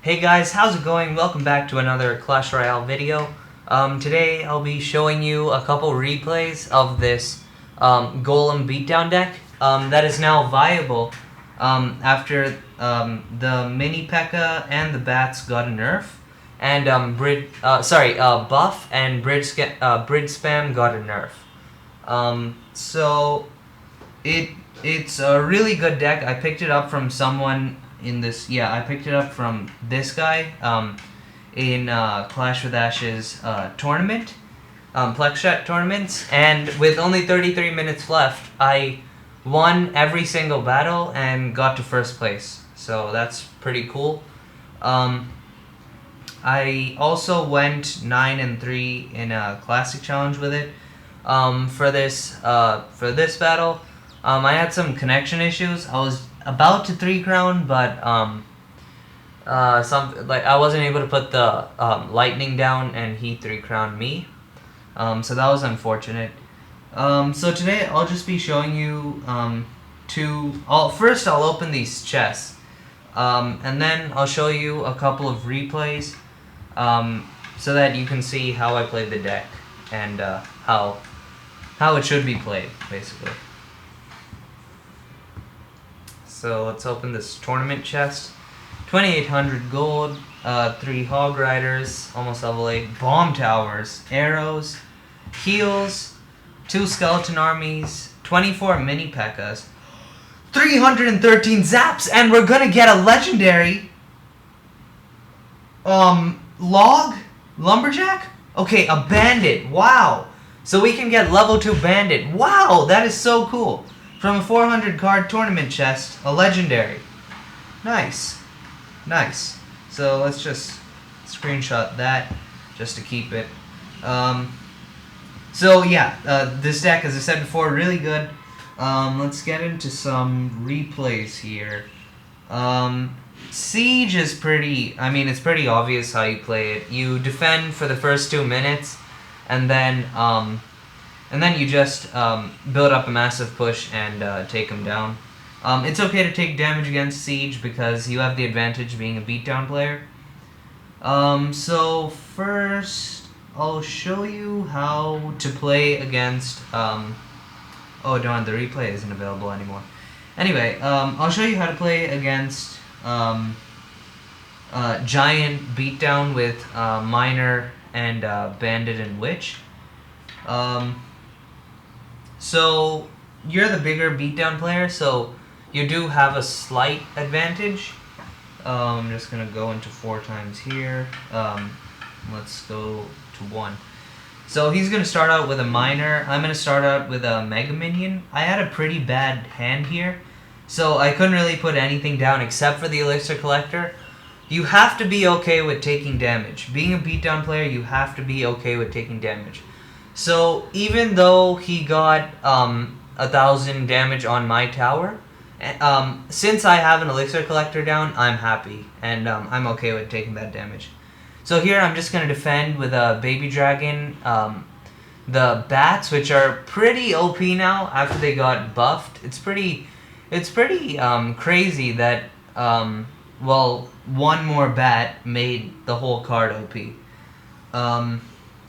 Hey guys, how's it going? Welcome back to another Clash Royale video. Today I'll be showing you a couple replays of this Golem Beatdown deck that is now viable after the Mini P.E.K.K.A. and the Bats got a nerf, and Buff and Bridge Spam got a nerf. So it's a really good deck. I picked it up from someone in this. Yeah, I picked it up from this guy in Clash with Ashes tournament, Plex Chat tournaments, and with only 33 minutes left, I won every single battle and got to first place. So that's pretty cool. I also went 9-3 in a classic challenge with it. For this battle, I had some connection issues. I was about to 3-crown, but I wasn't able to put the lightning down, and he 3-crowned me. So that was unfortunate. So today I'll just be showing you first I'll open these chests, and then I'll show you a couple of replays, so that you can see how I played the deck and how it should be played, basically. So let's open this tournament chest. 2,800 gold, 3 hog riders, almost level 8, bomb towers, arrows, heals, 2 skeleton armies, 24 mini P.E.K.K.A.s, 313 zaps, and we're gonna get a legendary lumberjack? Okay, a bandit. Wow. So we can get level 2 bandit. Wow, that is so cool. From a 400 card tournament chest, a legendary. Nice. Nice. So let's just screenshot that just to keep it. So yeah, this deck, as I said before, really good. Let's get into some replays here. Siege is it's pretty obvious how you play it. You defend for the first 2 minutes, and then you just build up a massive push and take them down. It's okay to take damage against Siege because you have the advantage being a beatdown player. So first, I'll show you how to play against... oh darn, the replay isn't available anymore. Anyway, I'll show you how to play against Giant Beatdown with Miner and Bandit and Witch. So you're the bigger beatdown player, so you do have a slight advantage. I'm just gonna go into 4 times here. Let's go to 1. So he's gonna start out with a miner. I'm gonna start out with a mega minion. I had a pretty bad hand here, so I couldn't really put anything down except for the elixir collector. You have to be okay with taking damage. Being a beatdown player, you have to be okay with taking damage. So even though he got 1,000 damage on my tower, since I have an elixir collector down, I'm happy, and I'm okay with taking that damage. So here I'm just going to defend with a baby dragon, the bats, which are pretty OP now after they got buffed. It's pretty crazy that one more bat made the whole card OP.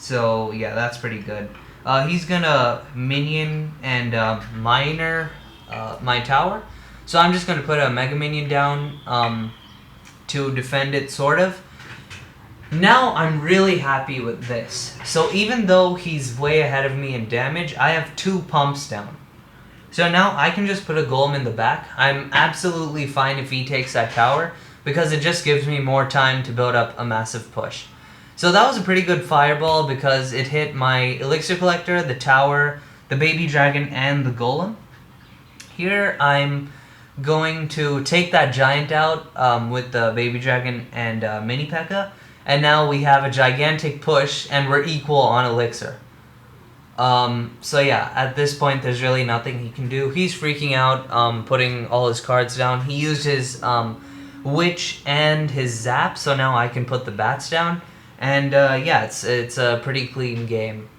So yeah, that's pretty good. He's gonna minion and miner my tower. So I'm just gonna put a mega minion down to defend it, sort of. Now I'm really happy with this. So even though he's way ahead of me in damage, I have 2 pumps down. So now I can just put a golem in the back. I'm absolutely fine if he takes that tower, because it just gives me more time to build up a massive push. So that was a pretty good fireball because it hit my elixir collector, the tower, the baby dragon, and the golem. Here I'm going to take that giant out with the baby dragon and mini P.E.K.K.A. And now we have a gigantic push and we're equal on elixir. So yeah, at this point there's really nothing he can do. He's freaking out, putting all his cards down. He used his witch and his zap, so now I can put the bats down. And yeah, it's a pretty clean game.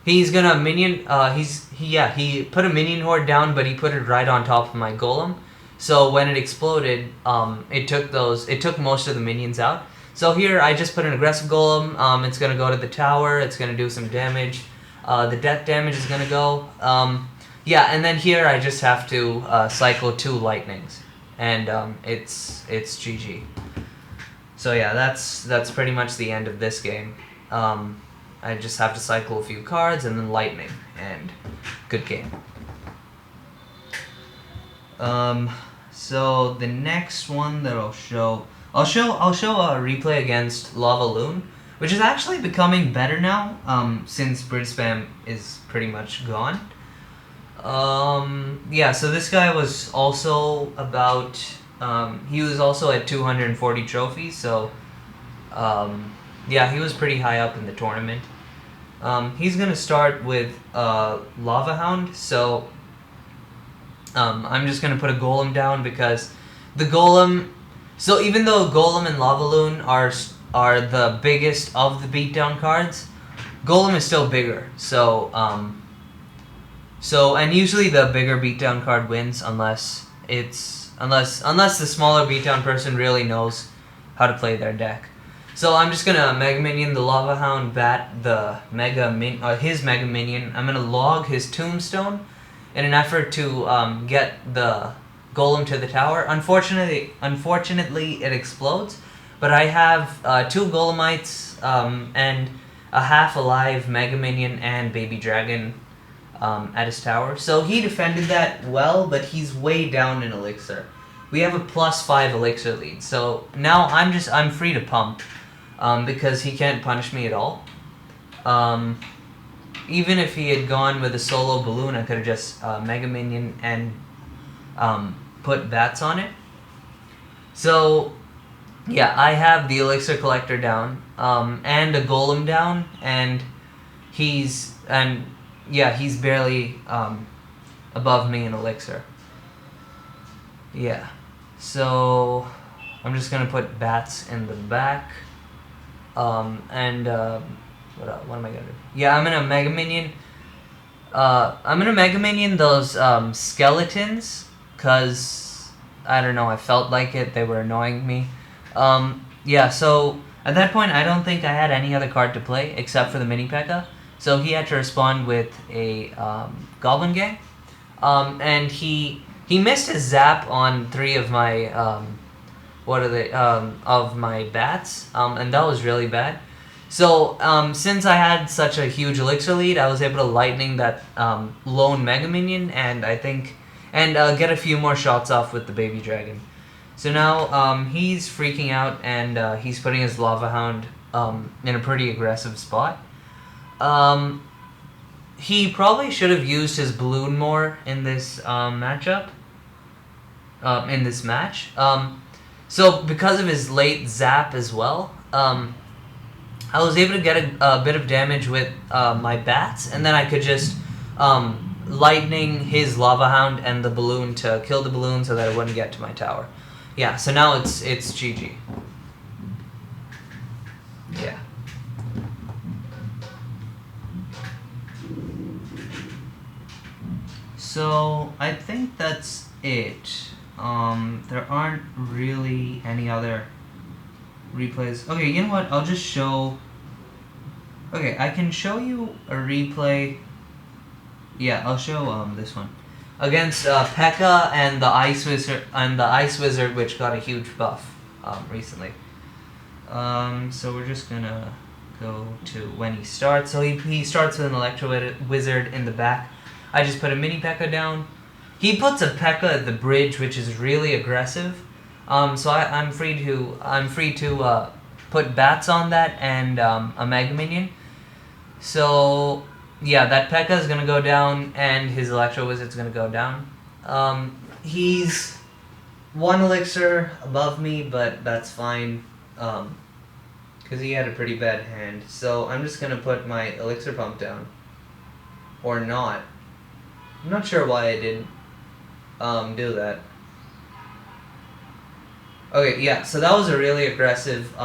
He's gonna minion. He put a minion horde down, but he put it right on top of my golem. So when it exploded, it took most of the minions out. So here I just put an aggressive golem. It's gonna go to the tower. It's gonna do some damage. The death damage is gonna go. Yeah, and then here I just have to cycle 2 lightnings, and it's GG. So yeah, that's pretty much the end of this game. I just have to cycle a few cards and then lightning, and good game. So the next one that I'll show a replay against Lava Loon, which is actually becoming better now, since Bridge Spam is pretty much gone. Yeah, so this guy was also about, he was also at 240 trophies, so, yeah, he was pretty high up in the tournament. He's gonna start with, Lava Hound, so, I'm just gonna put a Golem down because the Golem, so even though Golem and Lava Loon are the biggest of the beatdown cards, Golem is still bigger, so, and usually the bigger beatdown card wins unless the smaller beatdown person really knows how to play their deck. So I'm just gonna Mega Minion the Lava Hound, bat the his Mega Minion. I'm gonna log his Tombstone in an effort to get the Golem to the tower. Unfortunately it explodes, but I have 2 Golemites and a half alive Mega Minion and Baby Dragon at his tower. So he defended that well, but he's way down in elixir. We have a +5 elixir lead, so now I'm free to pump because he can't punish me at all. Even if he had gone with a solo balloon, I could have just Mega Minion and put bats on it. So yeah, I have the elixir collector down and a golem down, and he's barely above me in elixir. Yeah, so I'm just gonna put bats in the back, and what am I gonna do? Yeah, I'm gonna Mega Minion. I'm gonna Mega Minion those skeletons, cause I don't know, I felt like it. They were annoying me. Yeah, so at that point, I don't think I had any other card to play except for the Mini P.E.K.K.A. So he had to respond with a Goblin Gang, and he missed his zap on 3 of my of my bats, and that was really bad. So since I had such a huge elixir lead, I was able to lightning that lone Mega Minion, and get a few more shots off with the Baby Dragon. So now he's freaking out, and he's putting his Lava Hound in a pretty aggressive spot. He probably should have used his balloon more in this matchup. In this match. So because of his late zap as well, I was able to get a bit of damage with my bats, and then I could just lightning his Lava Hound and the balloon to kill the balloon so that it wouldn't get to my tower. Yeah, so now it's GG. Yeah. So I think that's it. There aren't really any other replays. Okay, you know what? I'll just show. Okay, I can show you a replay. Yeah, I'll show this one against P.E.K.K.A. and the Ice Wizard, which got a huge buff recently. So we're just gonna go to when he starts. So he starts with an Electro Wizard in the back. I just put a Mini P.E.K.K.A. down. He puts a P.E.K.K.A. at the bridge, which is really aggressive. So I'm free to put bats on that and a Mega Minion. So yeah, that P.E.K.K.A. is gonna go down, and his Electro Wizard's gonna go down. He's 1 elixir above me, but that's fine, because he had a pretty bad hand. So I'm just gonna put my elixir pump down, or not. I'm not sure why I didn't do that. Okay, yeah, so that was a really aggressive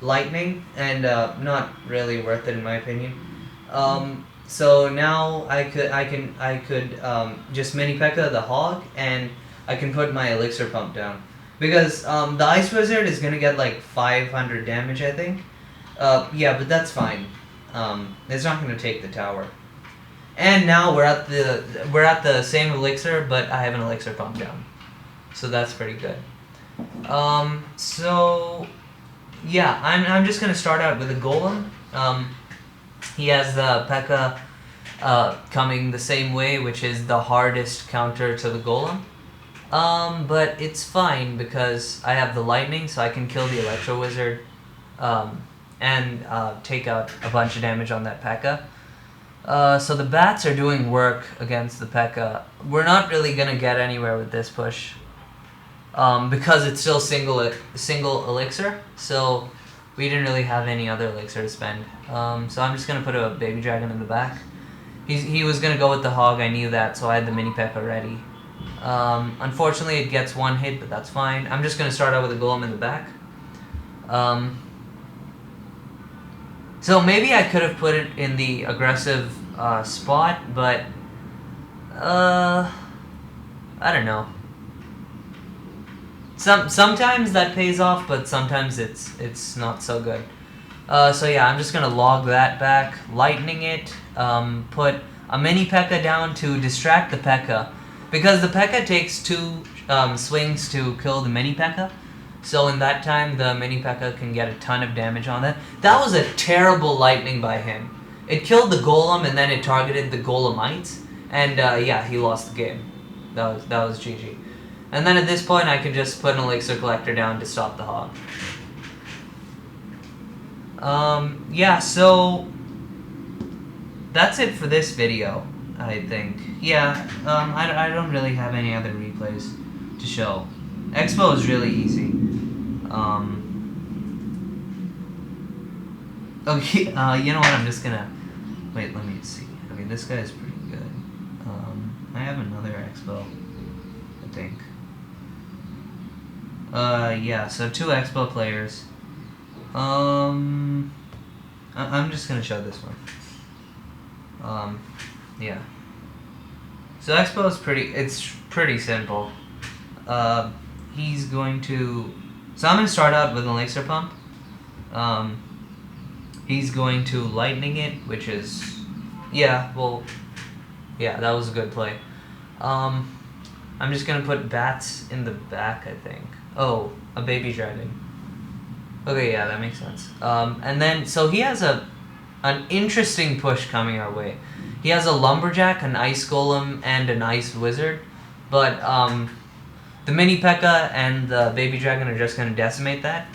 lightning, and not really worth it in my opinion. So now I could just Mini P.E.K.K.A. the hog, and I can put my elixir pump down. Because the Ice Wizard is gonna get like 500 damage, I think. Yeah, but that's fine. It's not gonna take the tower. And now we're at the same elixir, but I have an elixir pump down, so that's pretty good. So yeah, I'm just gonna start out with a Golem. He has the P.E.K.K.A. Coming the same way, which is the hardest counter to the Golem. But it's fine because I have the lightning, so I can kill the Electro Wizard, and take out a bunch of damage on that P.E.K.K.A. So the bats are doing work against the P.E.K.K.A. We're not really gonna get anywhere with this push, because it's still single elixir, so we didn't really have any other elixir to spend. So I'm just gonna put a baby dragon in the back. He was gonna go with the hog, I knew that, so I had the mini P.E.K.K.A. ready. Unfortunately it gets one hit, but that's fine. I'm just gonna start out with a golem in the back. So maybe I could have put it in the aggressive spot, but I don't know. Sometimes that pays off, but sometimes it's not so good. So yeah, I'm just gonna log that back, lightning it, put a mini P.E.K.K.A. down to distract the P.E.K.K.A. because the P.E.K.K.A. takes 2 swings to kill the mini P.E.K.K.A. So in that time, the mini P.E.K.K.A. can get a ton of damage on that. That was a terrible lightning by him. It killed the golem and then it targeted the golemites, and yeah, he lost the game. That was GG. And then at this point, I can just put an elixir collector down to stop the hog. Yeah, so that's it for this video, I think. Yeah, I don't really have any other replays to show. Expo is really easy. Okay, you know what, I'm just gonna... Wait, let me see. Okay, this guy's pretty good. I have another Expo, I think. Yeah, so 2 Expo players. I'm just gonna show this one. Yeah. So Expo is pretty simple. He's going to... So I'm gonna start out with an elixir pump. He's going to lightning it, which is... Yeah, well... Yeah, that was a good play. I'm just gonna put bats in the back, I think. Oh, a baby dragon. Okay, yeah, that makes sense. And then, so he has an interesting push coming our way. He has a lumberjack, an ice golem, and an ice wizard. But, the mini P.E.K.K.A. and the baby dragon are just gonna decimate that.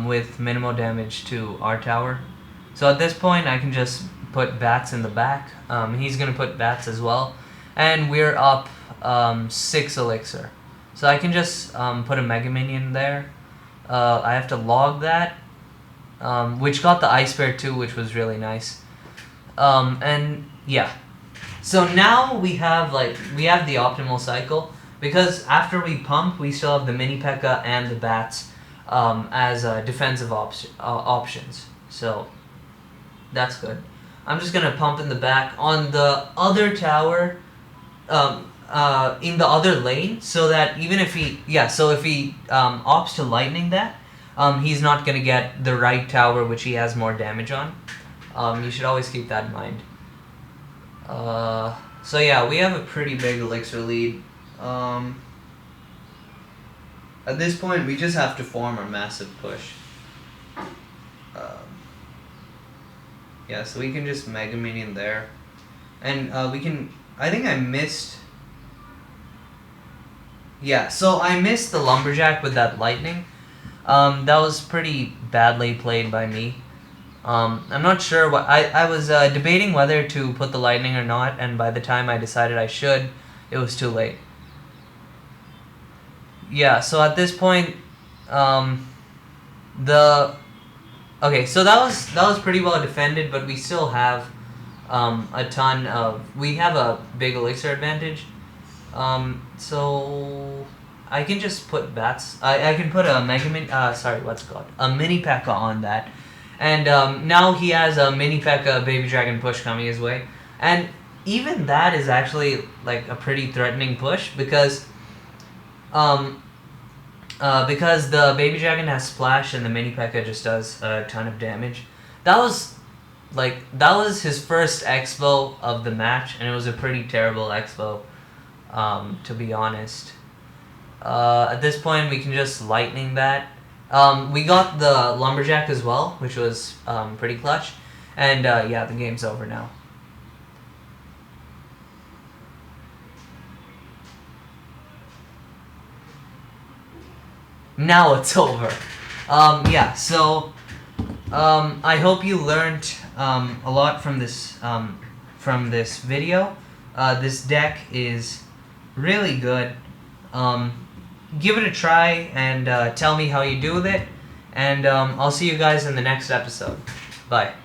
With minimal damage to our tower. So at this point, I can just put bats in the back. He's gonna put bats as well. And we're up 6 elixir. So I can just put a Mega Minion there. I have to log that, which got the Ice Bear too, which was really nice. And yeah. So now we have the optimal cycle, because after we pump, we still have the mini P.E.K.K.A. and the bats as defensive options. So that's good. I'm just gonna pump in the back on the other tower. In the other lane, so that even if he opts to lightning that, he's not gonna get the right tower, which he has more damage on. You should always keep that in mind. So yeah, we have a pretty big elixir lead. At this point, we just have to form a massive push. Yeah, so we can just Mega Minion there, and we can. I think I missed. Yeah, so I missed the lumberjack with that lightning. That was pretty badly played by me. I'm not sure what... I was debating whether to put the lightning or not, and by the time I decided I should, it was too late. Yeah, so at this point, Okay, so that was pretty well defended, but we still have a ton of... We have a big elixir advantage. So I can just put bats. I can put a a mini P.E.K.K.A. on that, and now he has a mini P.E.K.K.A. baby dragon push coming his way. And even that is actually like a pretty threatening push because the baby dragon has splash and the mini P.E.K.K.A just does a ton of damage. That was his first expo of the match, and it was a pretty terrible expo, to be honest. At this point, we can just lightning that. We got the lumberjack as well, which was pretty clutch, and yeah, the game's over now. Now it's over. Yeah, so I hope you learned a lot from this video. This deck is really good. Give it a try and tell me how you do with it. And I'll see you guys in the next episode. Bye.